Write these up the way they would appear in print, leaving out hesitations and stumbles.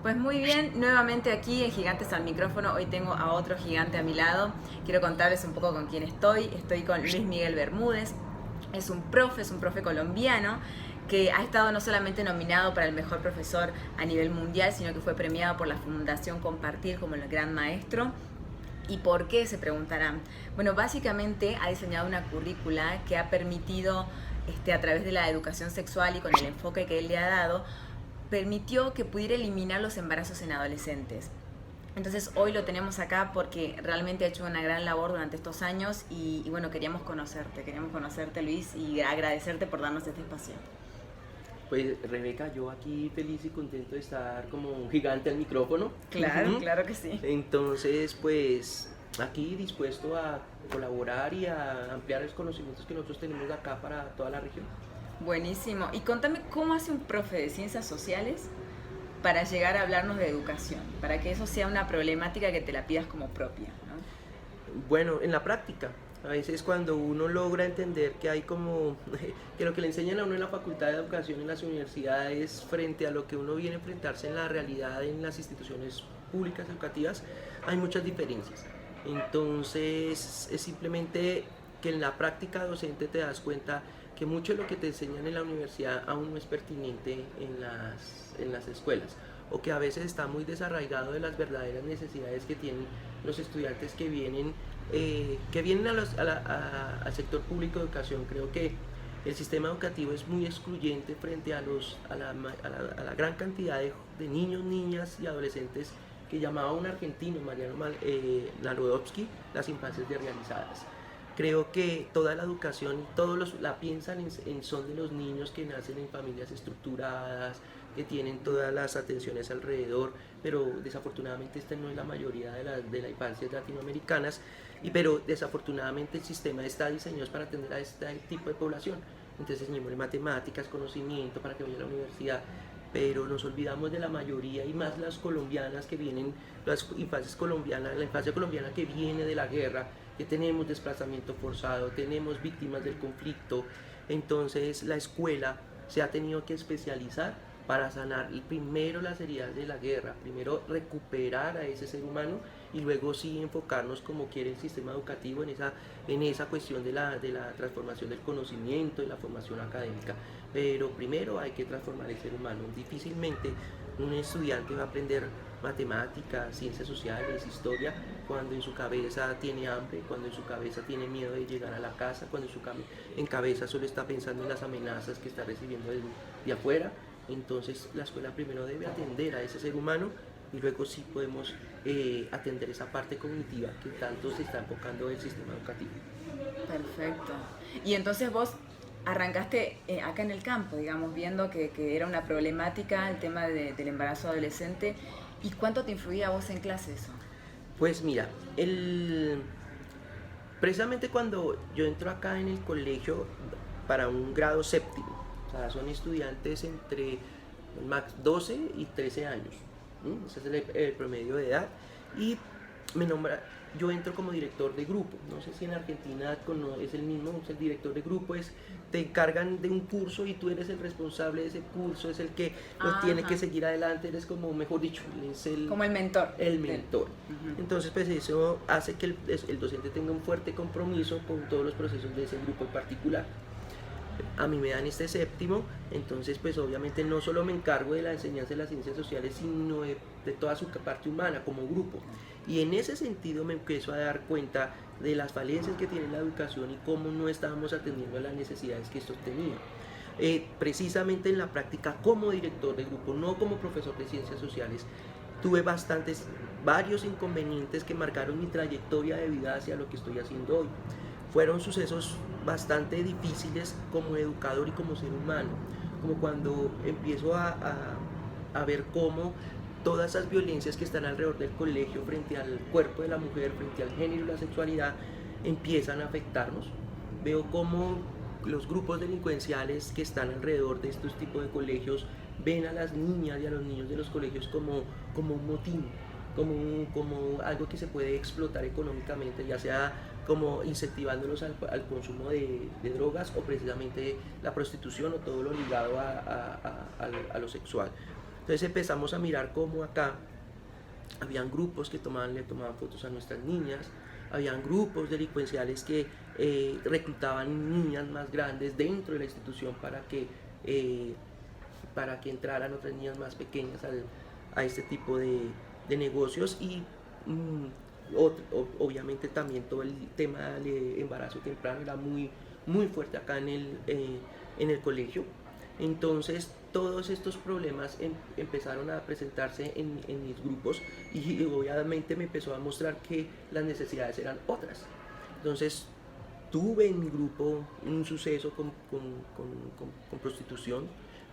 Pues muy bien, nuevamente aquí en Gigantes al Micrófono. Hoy tengo a otro gigante a mi lado. Quiero contarles un poco con quién estoy. Estoy con Luis Miguel Bermúdez. Es un profe colombiano que ha estado no solamente nominado para el mejor profesor a nivel mundial, sino que fue premiado por la Fundación Compartir como el gran maestro. ¿Y por qué? Se preguntarán. Bueno, básicamente ha diseñado una currícula que ha permitido, a través de la educación sexual y con el enfoque que él le ha dado, permitió que pudiera eliminar los embarazos en adolescentes. Entonces hoy lo tenemos acá porque realmente ha hecho una gran labor durante estos años y bueno, queríamos conocerte Luis, y agradecerte por darnos este espacio. Pues Rebeca, yo aquí feliz y contento de estar como un gigante al micrófono. Claro, claro que sí. Entonces, pues aquí dispuesto a colaborar y a ampliar los conocimientos que nosotros tenemos acá para toda la región. Buenísimo. Y contame, ¿cómo hace un profe de ciencias sociales para llegar a hablarnos de educación? Para que eso sea una problemática que te la pidas como propia, ¿no? Bueno, en la práctica, a veces cuando uno logra entender que hay como, que lo que le enseñan a uno en la Facultad de Educación en las universidades frente a lo que uno viene a enfrentarse en la realidad en las instituciones públicas educativas, hay muchas diferencias. Entonces es simplemente que en la práctica docente te das cuenta que mucho de lo que te enseñan en la universidad aún no es pertinente en las escuelas, o que a veces está muy desarraigado de las verdaderas necesidades que tienen los estudiantes que vienen al sector público de educación. Creo que el sistema educativo es muy excluyente frente a la gran cantidad de niños, niñas y adolescentes que llamaba un argentino, Mariano Narodowski, las infancias desrealizadas. Creo que toda la educación, todos la piensan en son de los niños que nacen en familias estructuradas, que tienen todas las atenciones alrededor, pero desafortunadamente esta no es la mayoría de las infancias latinoamericanas, pero desafortunadamente el sistema está diseñado para atender a este tipo de población. Entonces enseñamos matemáticas, conocimiento para que vaya a la universidad, pero nos olvidamos de la mayoría, y más las colombianas que vienen, las infancias colombianas, la infancia colombiana que viene de la guerra, que tenemos desplazamiento forzado, tenemos víctimas del conflicto. Entonces la escuela se ha tenido que especializar para sanar primero las heridas de la guerra, primero recuperar a ese ser humano y luego sí enfocarnos como quiere el sistema educativo en esa cuestión de la transformación del conocimiento y la formación académica. Pero primero hay que transformar el ser humano. Difícilmente un estudiante va a aprender matemáticas, ciencias sociales, historia, cuando en su cabeza tiene hambre, cuando en su cabeza tiene miedo de llegar a la casa, cuando en cabeza solo está pensando en las amenazas que está recibiendo de afuera. Entonces la escuela primero debe atender a ese ser humano y luego sí podemos atender esa parte cognitiva que tanto se está enfocando el sistema educativo. Perfecto. Y entonces vos arrancaste acá en el campo, digamos, viendo que era una problemática el tema del embarazo adolescente. ¿Y cuánto te influía a vos en clase eso? Pues mira, precisamente cuando yo entro acá en el colegio para un grado séptimo, o sea, son estudiantes entre max 12 y 13 años, ese es el promedio de edad, y yo entro como director de grupo. No sé si en Argentina es el mismo, el director de grupo te encargan de un curso y tú eres el responsable de ese curso, es el que lo tiene que seguir adelante, eres como, mejor dicho, como el mentor. El mentor. Entonces pues eso hace que el docente tenga un fuerte compromiso con todos los procesos de ese grupo en particular. A mí me dan este séptimo, entonces pues obviamente no solo me encargo de la enseñanza de las ciencias sociales, sino de toda su parte humana como grupo. Y en ese sentido me empiezo a dar cuenta de las falencias que tiene la educación y cómo no estábamos atendiendo a las necesidades que estos tenían. Precisamente en la práctica como director de grupo, no como profesor de ciencias sociales, tuve varios inconvenientes que marcaron mi trayectoria de vida hacia lo que estoy haciendo hoy. Fueron sucesos bastante difíciles como educador y como ser humano, como cuando empiezo a ver cómo todas esas violencias que están alrededor del colegio frente al cuerpo de la mujer, frente al género y la sexualidad, empiezan a afectarnos. Veo cómo los grupos delincuenciales que están alrededor de estos tipos de colegios ven a las niñas y a los niños de los colegios como un motín, como algo que se puede explotar económicamente, ya sea como incentivándolos al consumo de drogas o precisamente la prostitución o todo lo ligado a lo sexual. Entonces empezamos a mirar cómo acá habían grupos que le tomaban fotos a nuestras niñas, habían grupos delincuenciales que reclutaban niñas más grandes dentro de la institución para que entraran otras niñas más pequeñas a este tipo de negocios y obviamente también todo el tema del embarazo temprano era muy, muy fuerte acá en el colegio. Entonces todos estos problemas empezaron a presentarse en mis grupos y obviamente me empezó a mostrar que las necesidades eran otras. Entonces tuve en mi grupo un suceso con prostitución,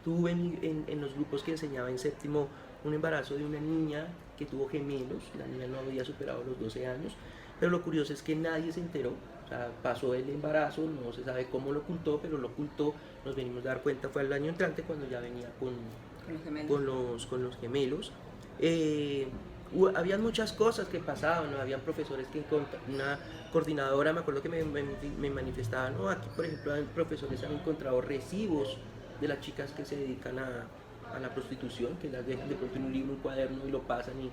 tuve en los grupos que enseñaba en séptimo un embarazo de una niña que tuvo gemelos, la niña no había superado los 12 años, pero lo curioso es que nadie se enteró, o sea, pasó el embarazo, no se sabe cómo lo ocultó, pero lo ocultó, nos venimos a dar cuenta, fue el año entrante cuando ya venía con los gemelos. Habían muchas cosas que pasaban, ¿no? Habían profesores que una coordinadora, me acuerdo que me manifestaban, ¿no? Aquí por ejemplo profesores han encontrado recibos de las chicas que se dedican a la prostitución, que las dejan de pronto en un libro, un cuaderno y lo pasan y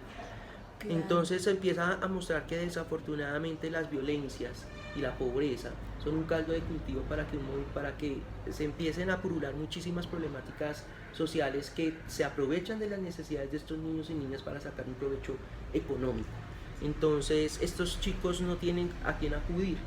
claro. Entonces se empieza a mostrar que desafortunadamente las violencias y la pobreza son un caldo de cultivo para que se empiecen a purular muchísimas problemáticas sociales que se aprovechan de las necesidades de estos niños y niñas para sacar un provecho económico. Entonces estos chicos no tienen a quién acudir,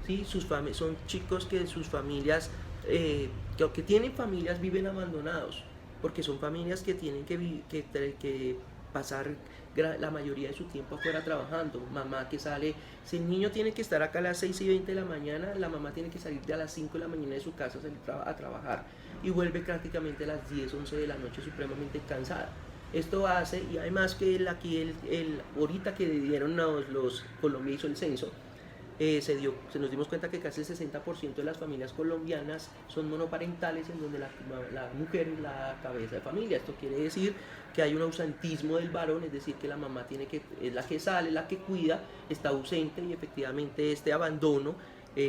¿sí? Son chicos que sus familias, que aunque tienen familias, viven abandonados, porque son familias que tienen que pasar la mayoría de su tiempo afuera trabajando. Mamá que sale, si el niño tiene que estar acá a las 6:20 de la mañana, la mamá tiene que salir a las 5 de la mañana de su casa a trabajar y vuelve prácticamente a las 10, 11 de la noche supremamente cansada. Esto hace, y además que ahorita que dieron los Colombia hizo el censo, se nos dimos cuenta que casi el 60% de las familias colombianas son monoparentales, en donde la mujer es la cabeza de familia. Esto quiere decir que hay un ausentismo del varón, es decir, que la mamá es la que sale, la que cuida, está ausente, y efectivamente este abandono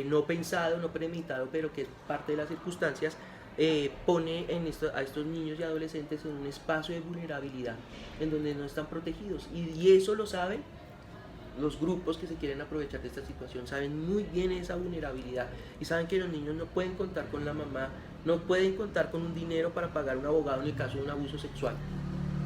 no pensado, no premeditado, pero que es parte de las circunstancias, pone a estos niños y adolescentes en un espacio de vulnerabilidad, en donde no están protegidos, y eso lo saben los grupos que se quieren aprovechar de esta situación, saben muy bien esa vulnerabilidad y saben que los niños no pueden contar con la mamá, no pueden contar con un dinero para pagar un abogado en el caso de un abuso sexual.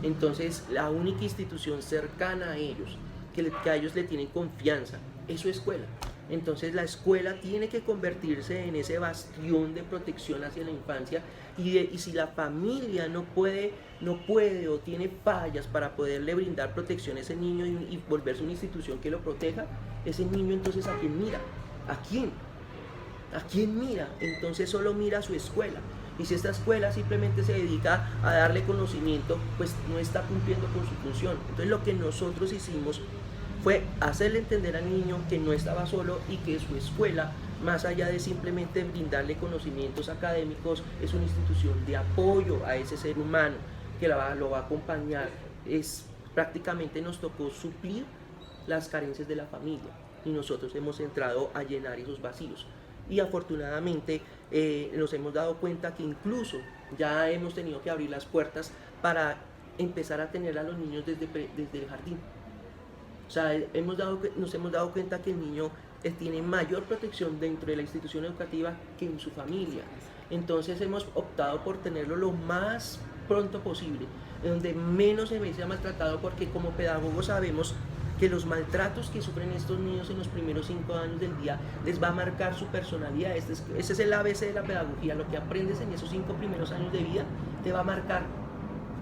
Entonces la única institución cercana a ellos, que a ellos le tienen confianza, es su escuela. Entonces la escuela tiene que convertirse en ese bastión de protección hacia la infancia, y si la familia no puede o tiene fallas para poderle brindar protección a ese niño y volverse una institución que lo proteja, ese niño entonces ¿a quién mira? ¿A quién mira? Entonces solo mira a su escuela. Y si esta escuela simplemente se dedica a darle conocimiento, pues no está cumpliendo con su función. Entonces lo que nosotros hicimos fue hacerle entender al niño que no estaba solo y que su escuela, más allá de simplemente brindarle conocimientos académicos, es una institución de apoyo a ese ser humano que lo va a acompañar. Prácticamente nos tocó suplir las carencias de la familia y nosotros hemos entrado a llenar esos vacíos. Y afortunadamente nos hemos dado cuenta que incluso ya hemos tenido que abrir las puertas para empezar a tener a los niños desde el jardín. O sea, nos hemos dado cuenta que el niño tiene mayor protección dentro de la institución educativa que en su familia. Entonces hemos optado por tenerlo lo más pronto posible, en donde menos se vea maltratado, porque como pedagogos sabemos que los maltratos que sufren estos niños en los primeros 5 años del día les va a marcar su personalidad. Ese es el ABC de la pedagogía. Lo que aprendes en esos 5 primeros años de vida te va a marcar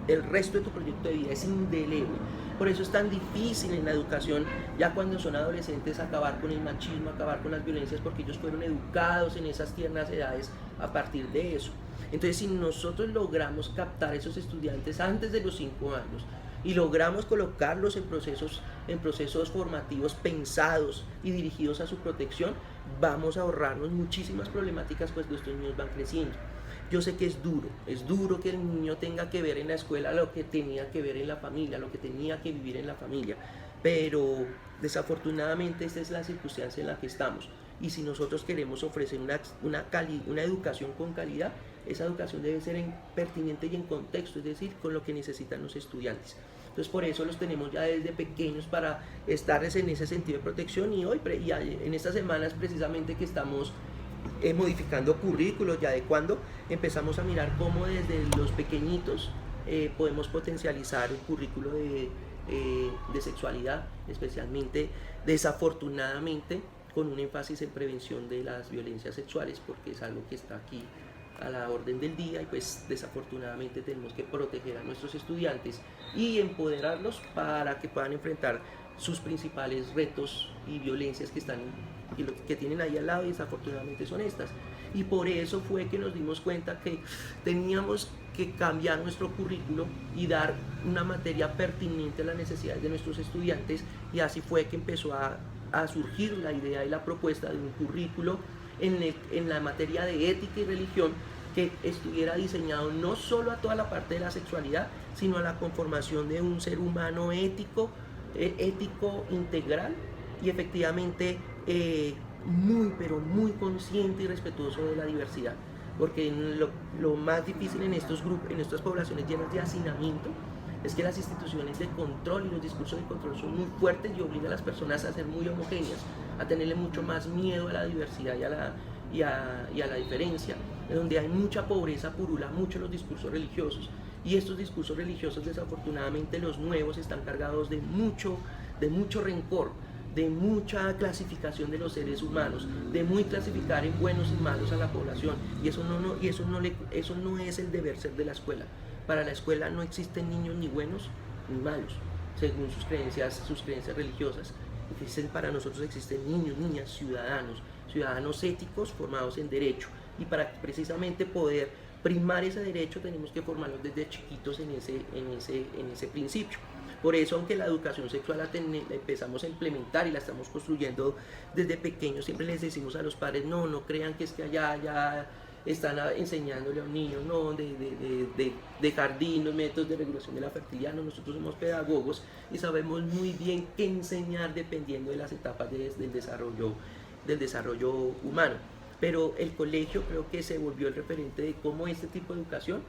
el resto de tu proyecto de vida, es indeleble. Por eso es tan difícil en la educación, ya cuando son adolescentes, acabar con el machismo, acabar con las violencias, porque ellos fueron educados en esas tiernas edades a partir de eso. Entonces, si nosotros logramos captar a esos estudiantes antes de los 5 años y logramos colocarlos en procesos formativos pensados y dirigidos a su protección, vamos a ahorrarnos muchísimas problemáticas, pues nuestros niños van creciendo. Yo sé que es duro que el niño tenga que ver en la escuela lo que tenía que ver en la familia, lo que tenía que vivir en la familia, pero desafortunadamente esta es la circunstancia en la que estamos. Y si nosotros queremos ofrecer una educación con calidad, esa educación debe ser pertinente y en contexto, es decir, con lo que necesitan los estudiantes. Entonces por eso los tenemos ya desde pequeños para estarles en ese sentido de protección, y hoy, en estas semanas precisamente que estamos modificando currículos y adecuando, empezamos a mirar cómo desde los pequeñitos podemos potencializar el currículo de sexualidad, especialmente, desafortunadamente, con un énfasis en prevención de las violencias sexuales, porque es algo que está aquí a la orden del día, y pues desafortunadamente tenemos que proteger a nuestros estudiantes y empoderarlos para que puedan enfrentar sus principales retos y violencias que tienen ahí al lado, y desafortunadamente son estas. Y por eso fue que nos dimos cuenta que teníamos que cambiar nuestro currículo y dar una materia pertinente a las necesidades de nuestros estudiantes, y así fue que empezó a surgir la idea y la propuesta de un currículo en la materia de ética y religión que estuviera diseñado no solo a toda la parte de la sexualidad, sino a la conformación de un ser humano ético integral, y efectivamente muy, pero muy consciente y respetuoso de la diversidad, porque lo más difícil en estos grupos, en estas poblaciones llenas de hacinamiento, es que las instituciones de control y los discursos de control son muy fuertes y obligan a las personas a ser muy homogéneas, a tenerle mucho más miedo a la diversidad y a la diferencia, donde hay mucha pobreza, purula mucho los discursos religiosos, y estos discursos religiosos, desafortunadamente los nuevos, están cargados de mucho rencor, de mucha clasificación de los seres humanos, de muy clasificar en buenos y malos a la población, y eso no es el deber ser de la escuela. Para la escuela no existen niños ni buenos ni malos, según sus creencias religiosas. Para nosotros existen niños, niñas, ciudadanos éticos formados en derecho, y para precisamente poder primar ese derecho tenemos que formarlos desde chiquitos en ese principio. Por eso, aunque la educación sexual la empezamos a implementar y la estamos construyendo desde pequeños, siempre les decimos a los padres, no crean que es que allá están enseñándole a un niño, no, de jardín, los métodos de regulación de la fertilidad. No, nosotros somos pedagogos y sabemos muy bien qué enseñar dependiendo de las etapas del desarrollo humano. Pero el colegio creo que se volvió el referente de cómo este tipo de educación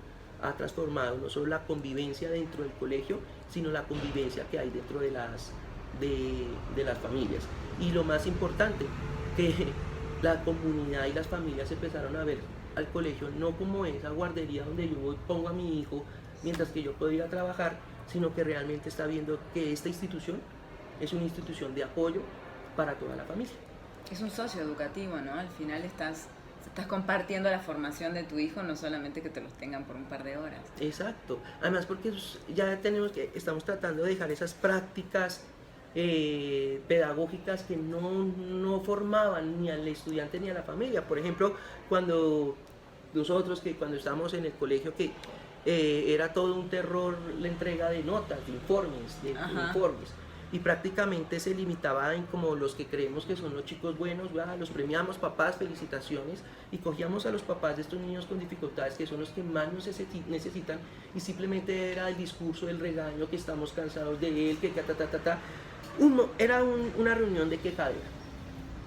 ha transformado no solo la convivencia dentro del colegio, sino la convivencia que hay dentro de las familias. Y lo más importante, que la comunidad y las familias empezaron a ver al colegio no como esa guardería donde yo pongo a mi hijo mientras que yo puedo ir a trabajar, sino que realmente está viendo que esta institución es una institución de apoyo para toda la familia. Es un socio educativo, ¿no? Al final estás compartiendo la formación de tu hijo, no solamente que te los tengan por un par de horas. Exacto. Además, porque ya estamos tratando de dejar esas prácticas pedagógicas que no formaban ni al estudiante ni a la familia. Por ejemplo, cuando estábamos en el colegio, que era todo un terror la entrega de notas, de informes, y prácticamente se limitaba en como los que creemos que son los chicos buenos, los premiamos, papás, felicitaciones, y cogíamos a los papás de estos niños con dificultades, que son los que más necesitan, y simplemente era el discurso del regaño, que estamos cansados de él, que era una reunión de quejadera,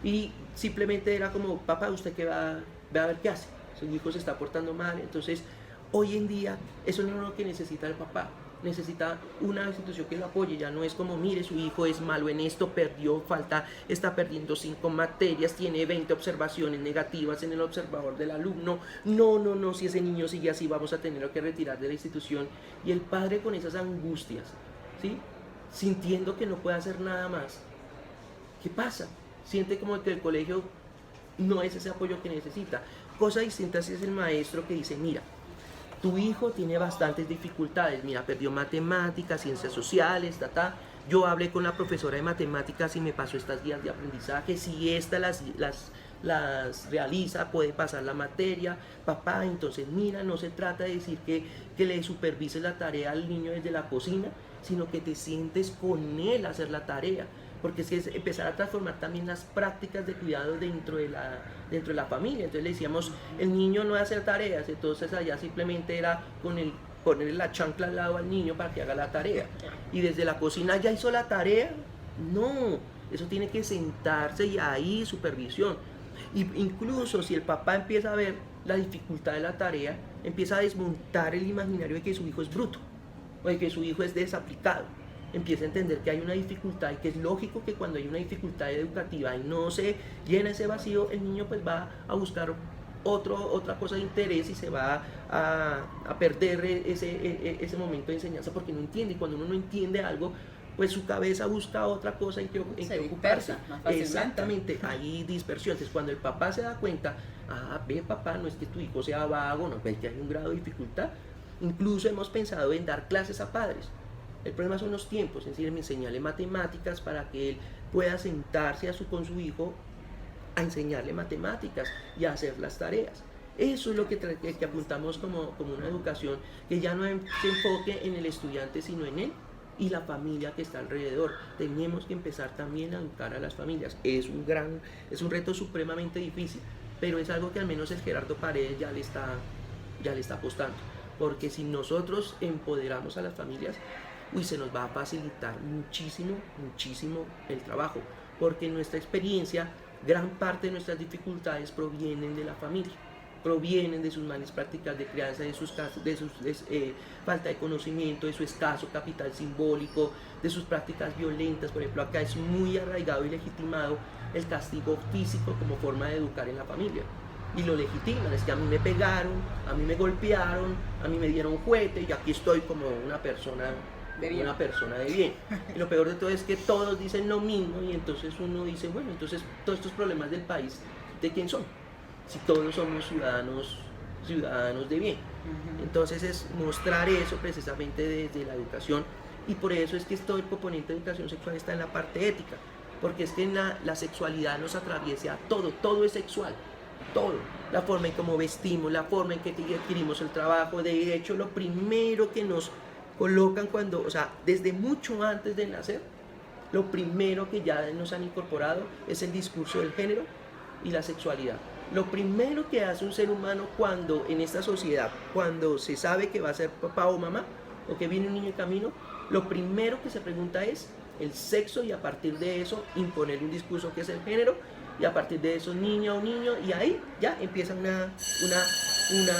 y simplemente era como, papá, usted que va a ver qué hace, su hijo se está portando mal. Entonces hoy en día eso no es lo que necesita el papá, necesita una institución que lo apoye. Ya no es como, mire, su hijo es malo en esto, está perdiendo 5 materias, tiene 20 observaciones negativas en el observador del alumno, no, si ese niño sigue así vamos a tenerlo que retirar de la institución. Y el padre con esas angustias, ¿sí?, sintiendo que no puede hacer nada más. ¿Qué pasa? Siente como que el colegio no es ese apoyo que necesita. Cosa distinta si es el maestro que dice, mira, tu hijo tiene bastantes dificultades, mira, perdió matemáticas, ciencias sociales, yo hablé con la profesora de matemáticas y me pasó estas guías de aprendizaje, si estas las realiza, puede pasar la materia, papá. Entonces mira, no se trata de decir que le supervises la tarea al niño desde la cocina, sino que te sientes con él a hacer la tarea, porque es que es empezar a transformar también las prácticas de cuidado dentro de la familia. Entonces le decíamos, el niño no va a hacer tareas, entonces allá simplemente era ponerle la chancla al lado al niño para que haga la tarea, y desde la cocina ya hizo la tarea, No, eso tiene que sentarse y ahí supervisión. Y incluso si el papá empieza a ver la dificultad de la tarea, empieza a desmontar el imaginario de que su hijo es bruto o de que su hijo es desaplicado. Empieza a entender que hay una dificultad y que es lógico que cuando hay una dificultad educativa y no se llena ese vacío, el niño pues va a buscar otra cosa de interés y se va a perder ese momento de enseñanza porque no entiende. Y cuando uno no entiende algo, pues su cabeza busca otra cosa en que ocuparse. Exactamente, hay dispersión. Entonces cuando el papá se da cuenta, ve papá, no es que tu hijo sea vago, no, ves que hay un grado de dificultad. Incluso hemos pensado en dar clases a padres. El problema son los tiempos, es decir, enseñarle matemáticas para que él pueda sentarse con su hijo a enseñarle matemáticas y a hacer las tareas. Eso es lo que apuntamos como una educación que ya no se enfoque en el estudiante, sino en él y la familia que está alrededor. Tenemos que empezar también a educar a las familias. Es un reto supremamente difícil, pero es algo que al menos el Gerardo Paredes ya le está apostando. Porque si nosotros empoderamos a las familias, se nos va a facilitar muchísimo, muchísimo el trabajo. Porque en nuestra experiencia, gran parte de nuestras dificultades provienen de la familia. Provienen de sus malas prácticas de crianza, de su falta de conocimiento, de su escaso capital simbólico, de sus prácticas violentas. Por ejemplo, acá es muy arraigado y legitimado el castigo físico como forma de educar en la familia. Y lo legitiman, es que a mí me pegaron, a mí me golpearon, a mí me dieron juguete y aquí estoy como una persona de bien. Y lo peor de todo es que todos dicen lo mismo y entonces uno dice, bueno, entonces todos estos problemas del país, ¿de quién son? Si todos somos ciudadanos de bien. Entonces es mostrar eso precisamente desde la educación y por eso es que todo el componente de educación sexual está en la parte ética, porque es que en la sexualidad nos atraviesa todo es sexual, todo, la forma en cómo vestimos, la forma en que adquirimos el trabajo. De hecho, lo primero que nos colocan desde mucho antes de nacer, lo primero que ya nos han incorporado es el discurso del género y la sexualidad. Lo primero que hace un ser humano cuando en esta sociedad, cuando se sabe que va a ser papá o mamá, o que viene un niño en camino, lo primero que se pregunta es el sexo y a partir de eso imponer un discurso que es el género y a partir de eso niña o niño y ahí ya empieza una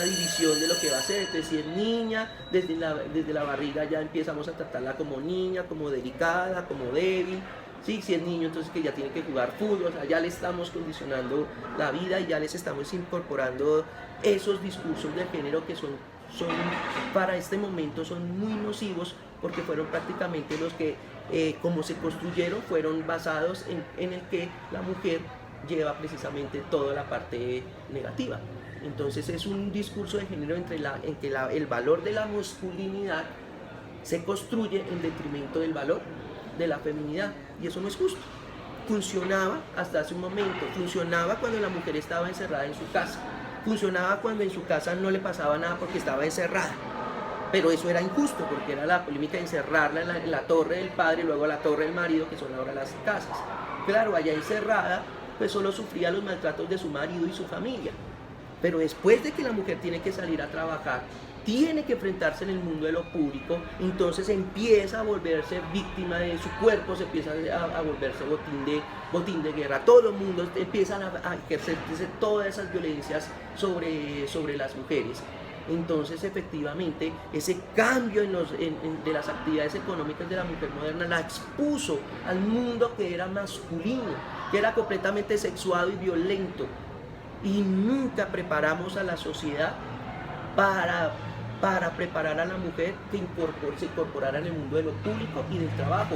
división de lo que va a ser. Entonces si es niña, desde la barriga ya empezamos a tratarla como niña, como delicada, como débil. Sí, si es niño, entonces que ya tiene que jugar fútbol, ya le estamos condicionando la vida y ya les estamos incorporando esos discursos de género que son para este momento son muy nocivos porque fueron prácticamente los que, como se construyeron, fueron basados en el que la mujer lleva precisamente toda la parte negativa. Entonces es un discurso de género en que el valor de la masculinidad se construye en detrimento del valor de la feminidad y eso no es justo. Funcionaba hasta hace un momento, funcionaba cuando la mujer estaba encerrada en su casa, funcionaba cuando en su casa no le pasaba nada porque estaba encerrada, pero eso era injusto porque era la polémica de encerrarla en la torre del padre y luego la torre del marido, que son ahora las casas. Claro, allá encerrada pues solo sufría los maltratos de su marido y su familia, pero después de que la mujer tiene que salir a trabajar, tiene que enfrentarse en el mundo de lo público, entonces empieza a volverse víctima de su cuerpo, se empieza a volverse botín de guerra, todo el mundo empieza a ejercerse todas esas violencias sobre las mujeres. Entonces efectivamente ese cambio de las actividades económicas de la mujer moderna la expuso al mundo que era masculino, que era completamente sexuado y violento, y nunca preparamos a la sociedad para preparar a la mujer que se incorporara en el mundo de lo público y del trabajo.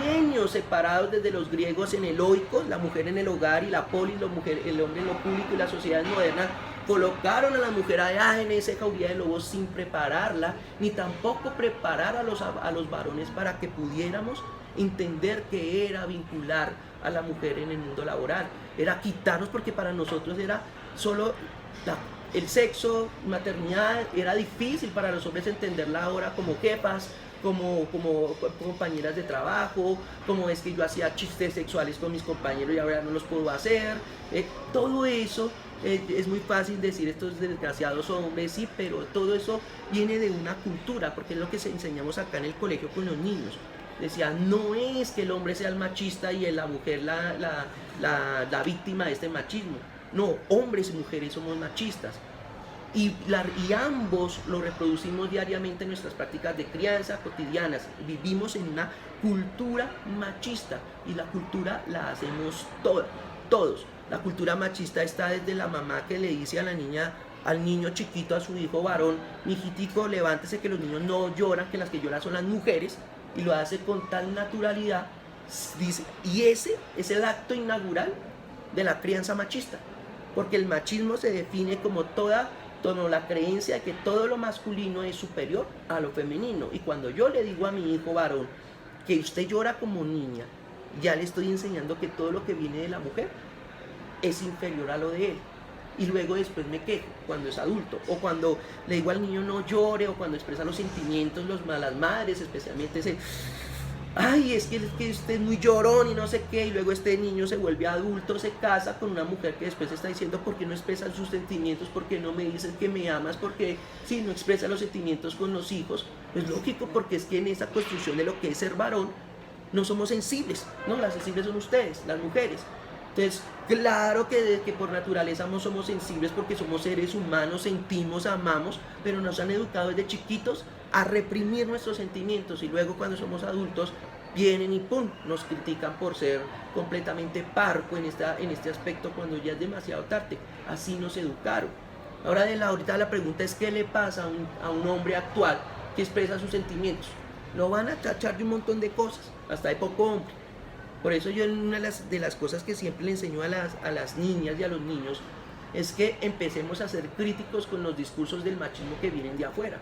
Milenios separados desde los griegos en el oikos, la mujer en el hogar y la polis, el hombre en lo público, y las sociedades modernas colocaron a la mujer allá en esa jauría de lobos sin prepararla, ni tampoco preparar a los varones para que pudiéramos entender qué era vincular a la mujer en el mundo laboral. Era quitarnos, porque para nosotros era solo el sexo, maternidad, era difícil para los hombres entenderla ahora como jefas, como compañeras de trabajo, como es que yo hacía chistes sexuales con mis compañeros y ahora no los puedo hacer. Todo eso es muy fácil decir estos desgraciados hombres, sí, pero todo eso viene de una cultura, porque es lo que enseñamos acá en el colegio con los niños. decía, no es que el hombre sea el machista y la mujer la víctima de este machismo. No, hombres y mujeres somos machistas. Y ambos lo reproducimos diariamente en nuestras prácticas de crianza cotidianas. Vivimos en una cultura machista y la cultura la hacemos todos. La cultura machista está desde la mamá que le dice a la niña, al niño chiquito, a su hijo varón, mijitico, levántese que los niños no lloran, que las que lloran son las mujeres, y lo hace con tal naturalidad, dice, y ese es el acto inaugural de la crianza machista, porque el machismo se define como la creencia de que todo lo masculino es superior a lo femenino. Y cuando yo le digo a mi hijo varón que usted llora como niña, ya le estoy enseñando que todo lo que viene de la mujer es inferior a lo de él. Y luego después me quejo cuando es adulto, o cuando le digo al niño no llore, o cuando expresa los sentimientos, las madres especialmente ese, ay, es que usted es muy llorón y no sé qué, y luego este niño se vuelve adulto, se casa con una mujer que después está diciendo por qué no expresan sus sentimientos, por qué no me dices que me amas, por qué si no expresa los sentimientos con los hijos. Es lógico, porque es que en esa construcción de lo que es ser varón no somos sensibles, ¿no? Las sensibles son ustedes, las mujeres. Entonces, claro que por naturaleza no somos sensibles porque somos seres humanos, sentimos, amamos, pero nos han educado desde chiquitos a reprimir nuestros sentimientos, y luego cuando somos adultos vienen y ¡pum!, nos critican por ser completamente parco en este aspecto cuando ya es demasiado tarde. Así nos educaron. Ahorita la pregunta es ¿qué le pasa a un hombre actual que expresa sus sentimientos? Lo van a tachar de un montón de cosas, hasta de poco hombre. Por eso yo una de las cosas que siempre le enseño a las niñas y a los niños es que empecemos a ser críticos con los discursos del machismo que vienen de afuera.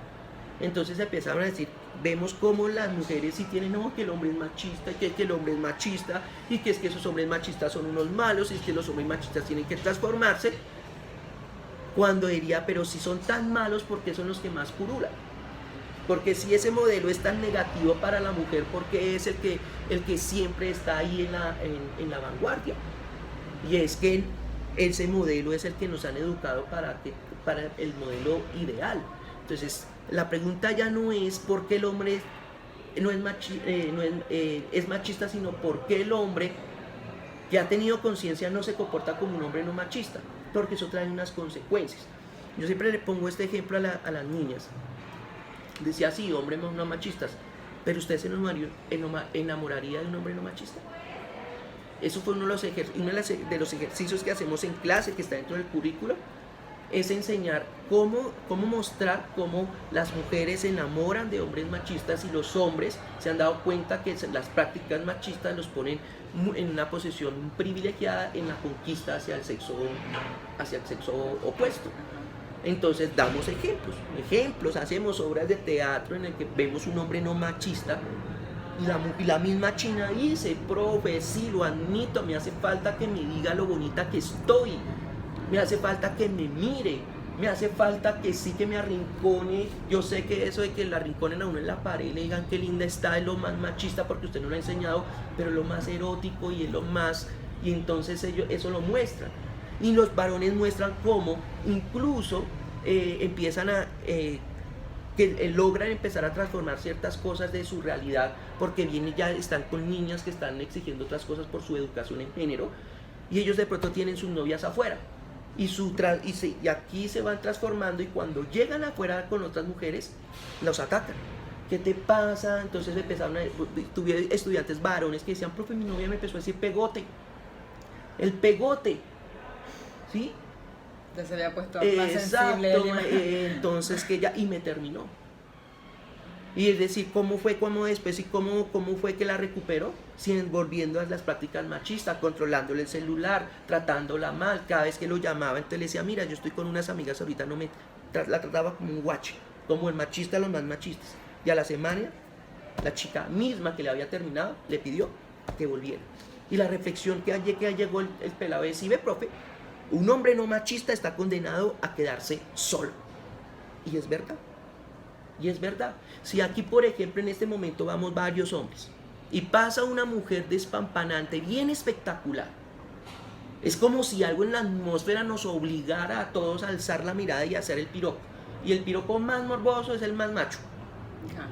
Entonces empezaron a decir, vemos cómo las mujeres sí tienen, no, que el hombre es machista, y que el hombre es machista, y que es que esos hombres machistas son unos malos, y es que los hombres machistas tienen que transformarse, cuando diría, pero si son tan malos, ¿por qué son los que más purulan? Porque si ese modelo es tan negativo para la mujer, ¿por qué es el que siempre está ahí en la vanguardia? Y es que ese modelo es el que nos han educado para el modelo ideal. Entonces, la pregunta ya no es por qué el hombre es machista, sino por qué el hombre que ha tenido conciencia no se comporta como un hombre no machista, porque eso trae unas consecuencias. Yo siempre le pongo este ejemplo a las niñas. Decía, sí, hombres no machistas, pero ¿usted se enamoraría de un hombre no machista? Eso fue uno de los ejercicios que hacemos en clase, que está dentro del currículo, es enseñar cómo mostrar cómo las mujeres se enamoran de hombres machistas, y los hombres se han dado cuenta que las prácticas machistas los ponen en una posición privilegiada en la conquista hacia el sexo opuesto. Entonces damos ejemplos, hacemos obras de teatro en el que vemos un hombre no machista, y la misma china dice, profe, sí, lo admito, me hace falta que me diga lo bonita que estoy, me hace falta que me mire, me hace falta que sí, que me arrincone. Yo sé que eso de que la arrinconen a uno en la pared y le digan qué linda está es lo más machista porque usted no lo ha enseñado, pero es lo más erótico y es lo más, y entonces ellos eso lo muestran. Y los varones muestran cómo incluso empiezan logran empezar a transformar ciertas cosas de su realidad, porque ya están con niñas que están exigiendo otras cosas por su educación en género, y ellos de pronto tienen sus novias afuera, y aquí se van transformando, y cuando llegan afuera con otras mujeres, los atacan. ¿Qué te pasa? Entonces tuve estudiantes varones que decían, profe, mi novia me empezó a decir pegote. El pegote, ¿sí? Ya se había puesto más sensible. Entonces y me terminó. Y es decir, ¿cómo fue que la recuperó? Volviendo a las prácticas machistas, controlándole el celular, tratándola mal. Cada vez que lo llamaba, entonces le decía, mira, yo estoy con unas amigas ahorita, la trataba como un guache, como el machista, los más machistas. Y a la semana, la chica misma que le había terminado, le pidió que volviera. Y la reflexión que llegó el pelado es, sí, ve, profe, un hombre no machista está condenado a quedarse solo. Y es verdad. Y es verdad. Si aquí, por ejemplo, en este momento vamos varios hombres y pasa una mujer despampanante, bien espectacular, es como si algo en la atmósfera nos obligara a todos a alzar la mirada y a hacer el piropo. Y el piropo más morboso es el más macho.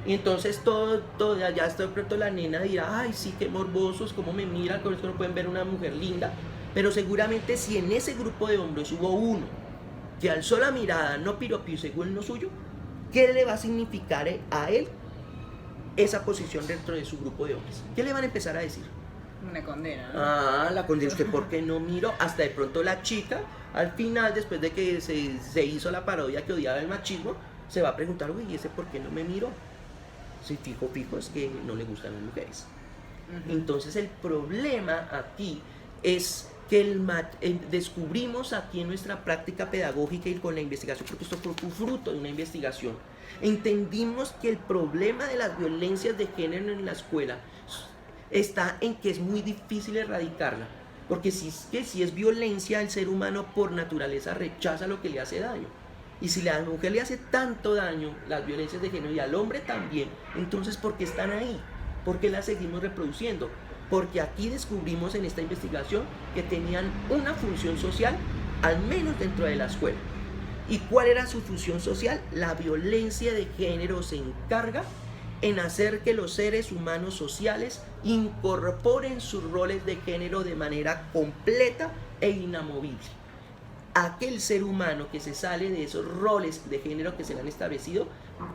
Y entonces todo ya está de pronto la nena dirá, ay sí, qué morbosos, cómo me miran, con esto no pueden ver una mujer linda. Pero seguramente si en ese grupo de hombres hubo uno que alzó la mirada, no piropió según lo suyo, ¿qué le va a significar a él esa posición dentro de su grupo de hombres? ¿Qué le van a empezar a decir? Una condena, ¿no? Ah, la condena, usted por qué no miró. Hasta de pronto la chica, al final, después de que se hizo la parodia que odiaba el machismo, se va a preguntar, uy, ¿y ese por qué no me miró? Si fijo es que no le gustan las mujeres. Entonces el problema aquí es que descubrimos aquí en nuestra práctica pedagógica y con la investigación, porque esto fue un fruto de una investigación, entendimos que el problema de las violencias de género en la escuela está en que es muy difícil erradicarla, porque si es violencia, el ser humano por naturaleza rechaza lo que le hace daño. Y si a la mujer le hace tanto daño las violencias de género y al hombre también, entonces ¿por qué están ahí? ¿Por qué las seguimos reproduciendo? Porque aquí descubrimos en esta investigación que tenían una función social, al menos dentro de la escuela. ¿Y cuál era su función social? La violencia de género se encarga en hacer que los seres humanos sociales incorporen sus roles de género de manera completa e inamovible. Aquel ser humano que se sale de esos roles de género que se le han establecido,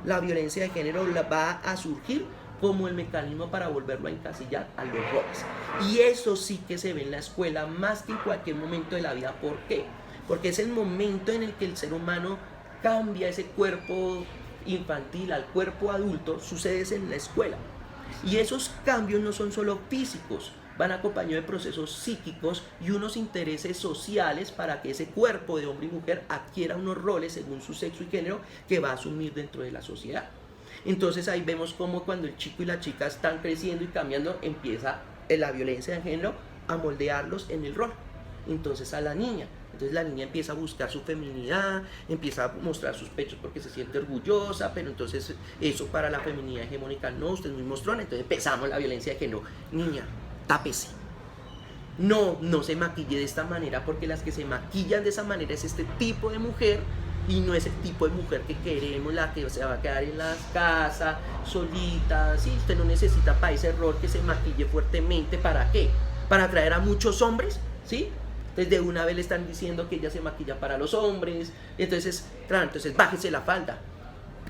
la violencia de género va a surgir como el mecanismo para volverlo a encasillar a los roles. Y eso sí que se ve en la escuela más que en cualquier momento de la vida. ¿Por qué? Porque es el momento en el que el ser humano cambia ese cuerpo infantil al cuerpo adulto, sucede en la escuela. Y esos cambios no son solo físicos, van acompañados de procesos psíquicos y unos intereses sociales para que ese cuerpo de hombre y mujer adquiera unos roles según su sexo y género que va a asumir dentro de la sociedad. Entonces ahí vemos cómo cuando el chico y la chica están creciendo y cambiando, empieza la violencia de género a moldearlos en el rol. Entonces a la niña empieza a buscar su feminidad, empieza a mostrar sus pechos porque se siente orgullosa, pero entonces eso para la feminidad hegemónica no, usted es muy mostrona, entonces empezamos la violencia de género. Niña, tápese. No se maquille de esta manera, porque las que se maquillan de esa manera es este tipo de mujer y no es el tipo de mujer que queremos, la que se va a quedar en la casa solita. Sí, usted no necesita para ese rol que se maquille fuertemente. ¿Para qué? ¿Para atraer a muchos hombres? ¿Sí? Entonces de una vez le están diciendo que ella se maquilla para los hombres. Entonces, claro, entonces bájese la falda,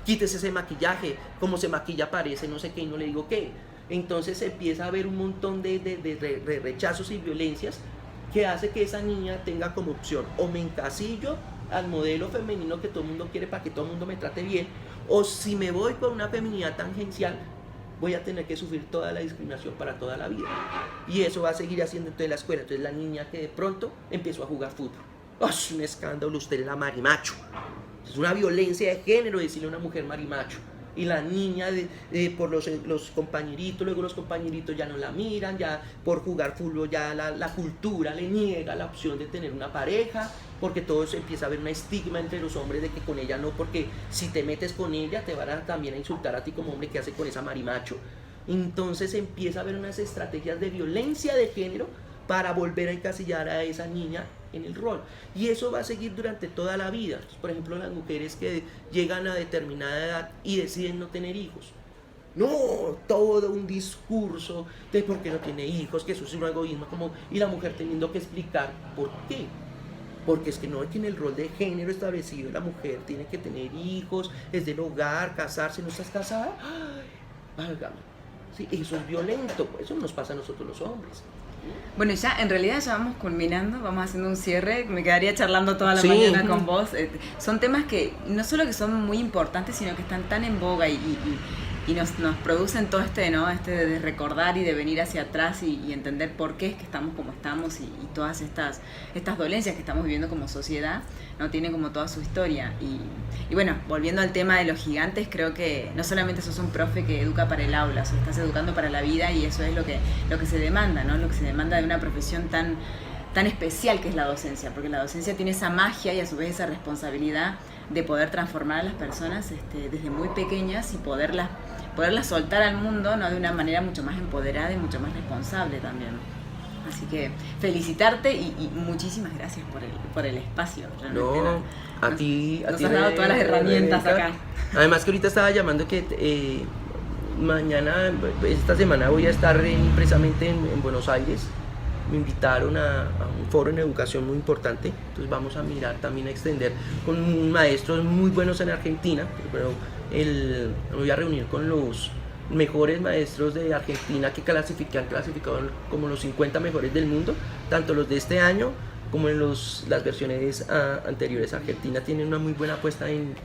quítese ese maquillaje, como se maquilla parece no sé qué y no le digo qué. Entonces empieza a haber un montón de rechazos y violencias que hace que esa niña tenga como opción: o me encasillo al modelo femenino que todo el mundo quiere para que todo el mundo me trate bien, o si me voy por una feminidad tangencial, voy a tener que sufrir toda la discriminación para toda la vida. Y eso va a seguir haciendo entonces la escuela. Entonces la niña que de pronto empezó a jugar fútbol, ¡es un escándalo! Usted es la marimacho. Es una violencia de género decirle a una mujer marimacho. Y la niña por los compañeritos, luego los compañeritos ya no la miran, ya por jugar fútbol ya la cultura le niega la opción de tener una pareja, porque todo se empieza a ver un estigma entre los hombres de que con ella no, porque si te metes con ella te van a también a insultar a ti como hombre, que hace con esa marimacho. Entonces empieza a haber unas estrategias de violencia de género para volver a encasillar a esa niña en el rol. Y eso va a seguir durante toda la vida. Entonces, por ejemplo, las mujeres que llegan a determinada edad y deciden no tener hijos. No, todo un discurso de por qué no tiene hijos, que eso es un egoísmo, y la mujer teniendo que explicar por qué. Porque es que no es que en el rol de género establecido la mujer tiene que tener hijos, es del hogar, casarse. ¿No estás casada? ¡Ay, válgame! Sí, eso es violento, eso nos pasa a nosotros los hombres. Bueno, ya en realidad ya vamos culminando, vamos haciendo un cierre, me quedaría charlando toda la mañana con vos. Son temas que no solo que son muy importantes, sino que están tan en boga y nos producen todo ¿no? De recordar y de venir hacia atrás y entender por qué es que estamos como estamos y todas estas dolencias que estamos viviendo como sociedad, ¿no? Tienen como toda su historia. Y bueno, volviendo al tema de los gigantes, creo que no solamente sos un profe que educa para el aula, o sea, estás educando para la vida, y eso es lo que se demanda, ¿no? Lo que se demanda de una profesión tan especial que es la docencia, porque la docencia tiene esa magia y a su vez esa responsabilidad de poder transformar a las personas desde muy pequeñas y poderlas soltar al mundo, ¿no? De una manera mucho más empoderada y mucho más responsable también. Así que felicitarte y muchísimas gracias por el espacio. No, a ti nos has dado todas las herramientas acá. Además que ahorita estaba llamando que mañana, esta semana voy a estar precisamente en Buenos Aires. Me invitaron a un foro en educación muy importante, entonces vamos a mirar también a extender con maestros muy buenos en Argentina, pero me voy a reunir con los mejores maestros de Argentina que han clasificado como los 50 mejores del mundo, tanto los de este año como en las versiones anteriores. Argentina tiene una muy buena apuesta en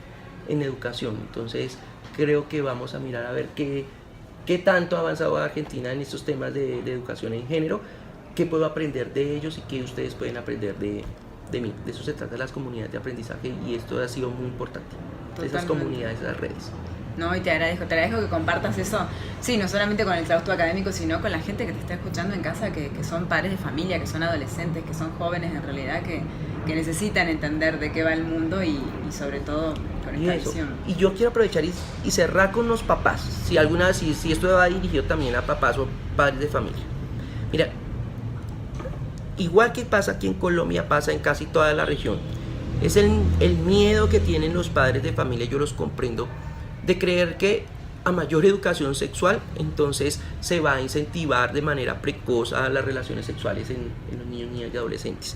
educación, entonces creo que vamos a mirar a ver qué tanto ha avanzado Argentina en estos temas de educación en género, qué puedo aprender de ellos y qué ustedes pueden aprender de mí. De eso se trata de las comunidades de aprendizaje y esto ha sido muy importante. Totalmente. Esas comunidades, esas redes. No, y te agradezco que compartas eso, sí, no solamente con el claustro académico, sino con la gente que te está escuchando en casa, que son padres de familia, que son adolescentes, que son jóvenes en realidad, que necesitan entender de qué va el mundo y sobre todo con esta visión. Y yo quiero aprovechar y cerrar con los papás, si esto va dirigido también a papás o padres de familia. Mira, igual que pasa aquí en Colombia, pasa en casi toda la región, es el miedo que tienen los padres de familia, yo los comprendo, de creer que a mayor educación sexual, entonces se va a incentivar de manera precoz a las relaciones sexuales en los niños, niñas y adolescentes.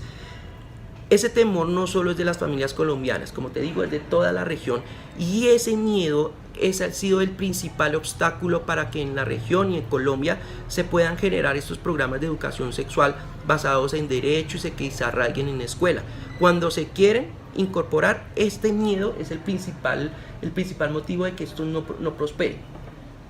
Ese temor no solo es de las familias colombianas, como te digo, es de toda la región, y ese miedo ha sido el principal obstáculo para que en la región y en Colombia se puedan generar estos programas de educación sexual basados en derechos y que se arraiguen en la escuela. Cuando se quieren incorporar, este miedo es el principal motivo de que esto no prospere.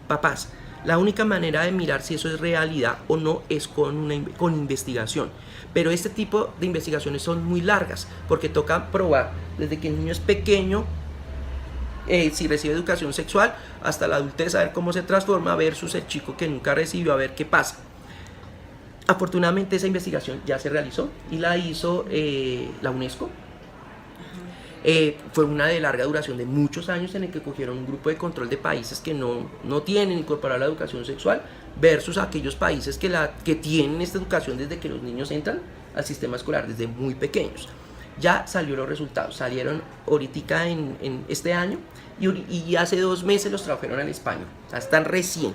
Papás, la única manera de mirar si eso es realidad o no es con investigación. Pero este tipo de investigaciones son muy largas porque toca probar desde que el niño es pequeño, si recibe educación sexual, hasta la adultez, a ver cómo se transforma, versus el chico que nunca recibió, a ver qué pasa. Afortunadamente esa investigación ya se realizó y la hizo la UNESCO. Fue una de larga duración de muchos años en el que cogieron un grupo de control de países que no tienen incorporada la educación sexual versus aquellos países que tienen esta educación desde que los niños entran al sistema escolar, desde muy pequeños. Ya salieron los resultados, salieron ahorita en este año y hace 2 meses los trajeron al español, o sea, están recién.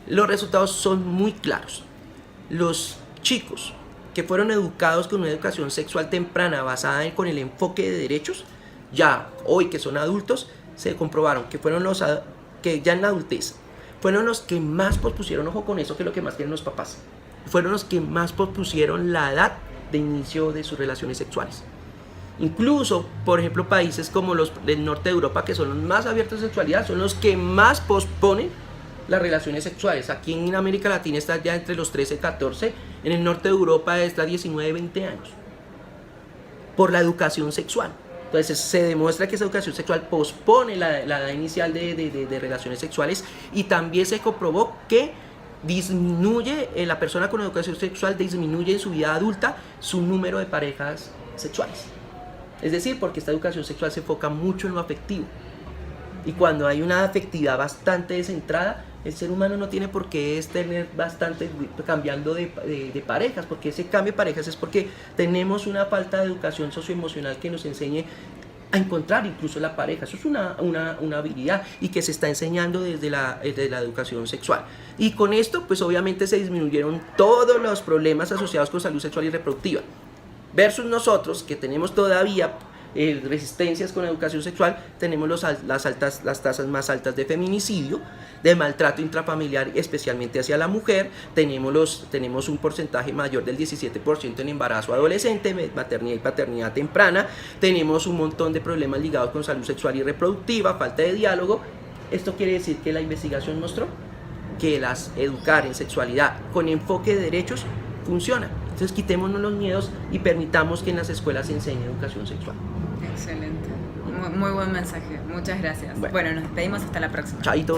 Los resultados son muy claros. Los chicos que fueron educados con una educación sexual temprana basada con el enfoque de derechos, ya hoy que son adultos, se comprobaron que fueron que ya en la adultez fueron los que más pospusieron, ojo con eso, que es lo que más quieren los papás, fueron los que más pospusieron la edad de inicio de sus relaciones sexuales. Incluso, por ejemplo, países como los del norte de Europa, que son los más abiertos a sexualidad, son los que más posponen las relaciones sexuales. Aquí en América Latina está ya entre los 13 y 14, en el norte de Europa está 19 y 20 años, por la educación sexual. Entonces se demuestra que esa educación sexual pospone la edad inicial de relaciones sexuales, y también se comprobó que disminuye, la persona con educación sexual disminuye en su vida adulta su número de parejas sexuales. Es decir, porque esta educación sexual se enfoca mucho en lo afectivo. Y cuando hay una afectividad bastante descentrada, el ser humano no tiene por qué tener bastante cambiando de parejas, porque ese cambio de parejas es porque tenemos una falta de educación socioemocional que nos enseñe a encontrar incluso la pareja. Eso es una habilidad y que se está enseñando desde la educación sexual. Y con esto, pues obviamente se disminuyeron todos los problemas asociados con salud sexual y reproductiva. Versus nosotros, que tenemos todavía resistencias con educación sexual, tenemos las tasas más altas de feminicidio, de maltrato intrafamiliar, especialmente hacia la mujer. Tenemos un porcentaje mayor del 17% en embarazo adolescente, maternidad y paternidad temprana. Tenemos un montón de problemas ligados con salud sexual y reproductiva, falta de diálogo. Esto quiere decir que la investigación mostró que educar en sexualidad con enfoque de derechos funciona. Entonces quitémonos los miedos y permitamos que en las escuelas se enseñe educación sexual. Excelente. Muy buen mensaje. Muchas gracias. Bueno, nos despedimos hasta la próxima. Chaito.